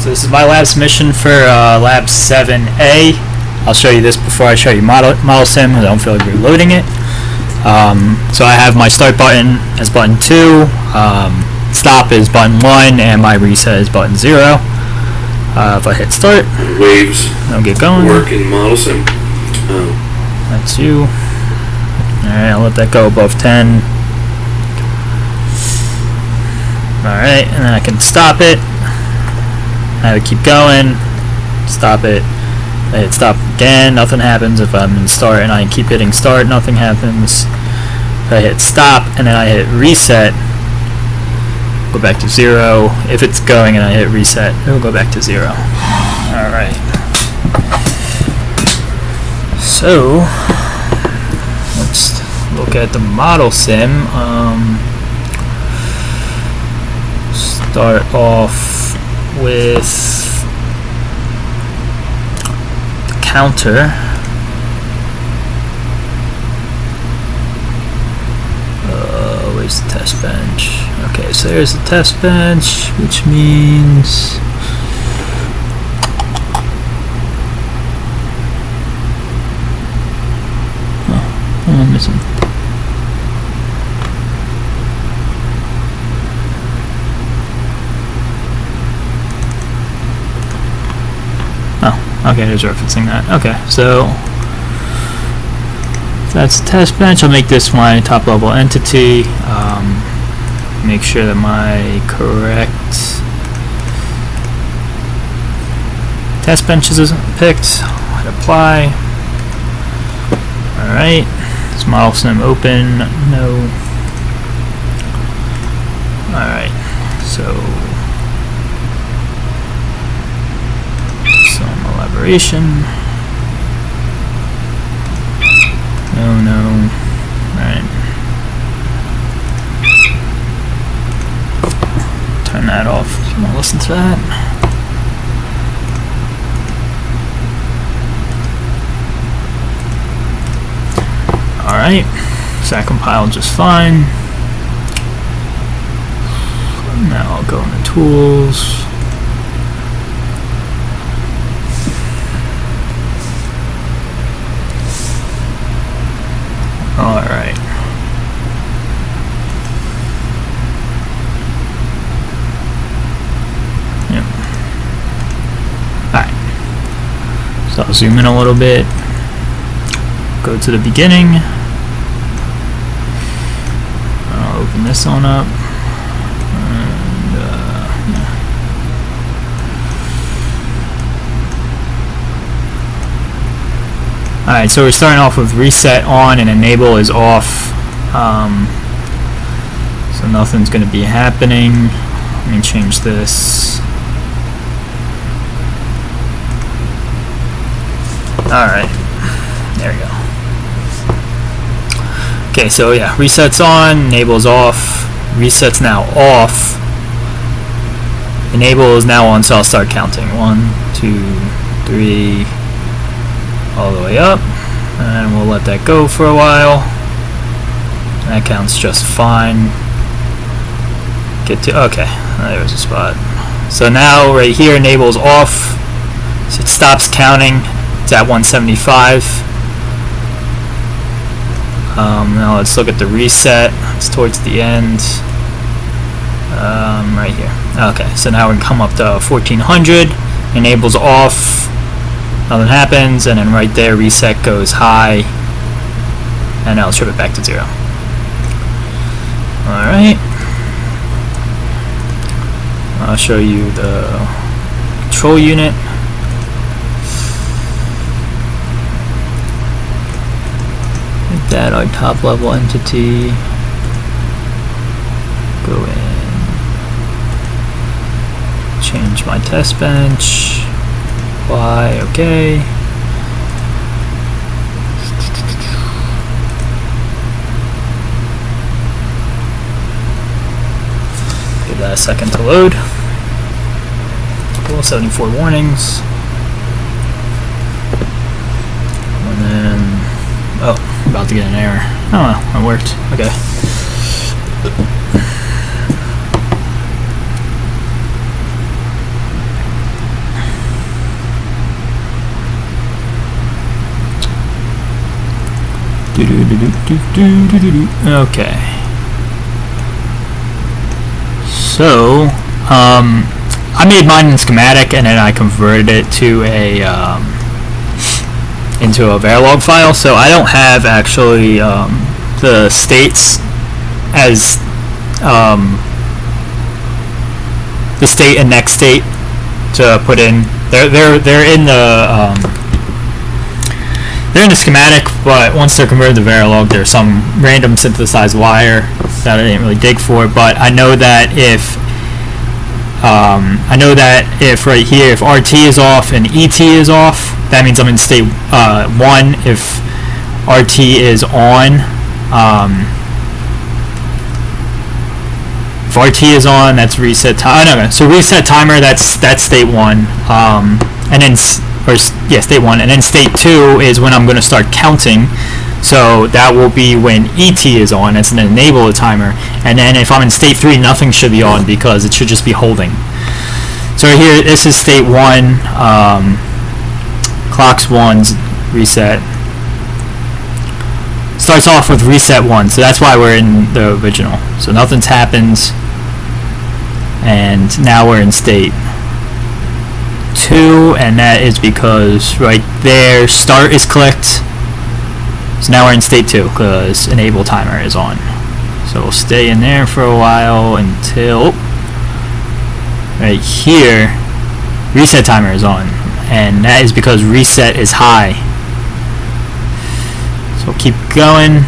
So this is my lab submission for Lab 7A. I'll show you this before I show you Model Sim, because I don't feel like reloading it. So I have my start button as button 2, stop is button 1, and my reset is button 0. If I hit start, Waves I'll get going. work in Model Sim. Oh. That's you. Alright, I'll let that go above 10. Alright, and then I can stop it. I have to keep going. Stop it. I hit stop again, nothing happens. If I'm in start and I keep hitting start, nothing happens. If I hit stop and then I hit reset, go back to 0. If it's going and I hit reset, it'll go back to 0. Alright. So, let's look at the Model Sim. Start off with the counter. Where's the test bench? Okay, so there's the test bench, which means what am I missing? Okay, there's referencing that. Okay, so that's the test bench. I'll make this my top level entity. Make sure that my correct test bench is picked. Hit apply. Alright, is Model Sim open? No. Alright, so elaboration. No. Alright. Turn that off if you want to listen to that. Alright. So that compiled just fine. Now I'll go into tools. Alright. Yep. Alright. So I'll zoom in a little bit. Go to the beginning. I'll open this one up. And, yeah. Alright, so we're starting off with reset on and enable is off. So nothing's going to be happening. Let me change this. Alright, there we go. Okay, so yeah, reset's on, enable is off, reset's now off. Enable is now on, so I'll start counting. 1, 2, 3, all the way up, and we'll let that go for a while. That counts just fine. Get to, okay, there's a spot. So now right here, enable's off, so it stops counting. It's at 175. Now let's look at the reset. It's towards the end. Right here. Okay, so now we can come up to 1400. Enable's off. Nothing happens, and then right there, reset goes high, and I'll strip it back to 0. Alright. I'll show you the control unit. Make that our top level entity. Go in. Change my test bench. Apply, okay. Give that a second to load. Cool, 74 warnings. And then, oh, I'm about to get an error. Oh, well, it worked. Okay. Okay. So, I made mine in schematic and then I converted it to a into a Verilog file. So I don't have actually the states as the state and next state to put in. They're in the schematic, but once they're converted to Verilog, there's some random synthesized wire that I didn't really dig for. But I know that if right here, if RT is off and ET is off, that means I'm in state 1. If RT is on, if RT is on, that's reset time. Oh, no. So reset timer, that's state 1, and then state 1, and then state 2 is when I'm going to start counting. So that will be when ET is on. That's an enable timer. And then if I'm in state 3, nothing should be on because it should just be holding. So right here, this is state 1. Clock's 1's reset. Starts off with reset 1, so that's why we're in the original. So nothing's happened, and now we're in state 2, and that is because right there start is clicked. So now we're in state 2 because enable timer is on. So we'll stay in there for a while until right here reset timer is on, and that is because reset is high. So we'll keep going.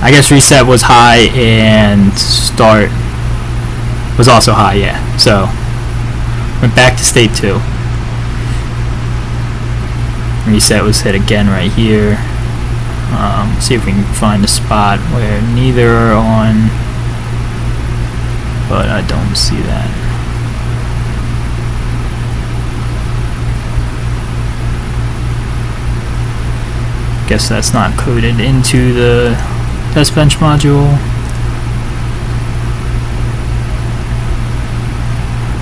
I guess reset was high and start was also high, yeah. So went back to state 2. Reset was hit again right here. See if we can find a spot where neither are on, but I don't see that. Guess that's not coded into the test bench module,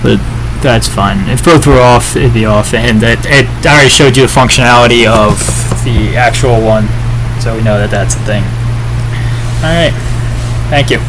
but that's fine. If both were off, it'd be off, and I already showed you the functionality of the actual one, so we know that that's a thing. Alright, thank you.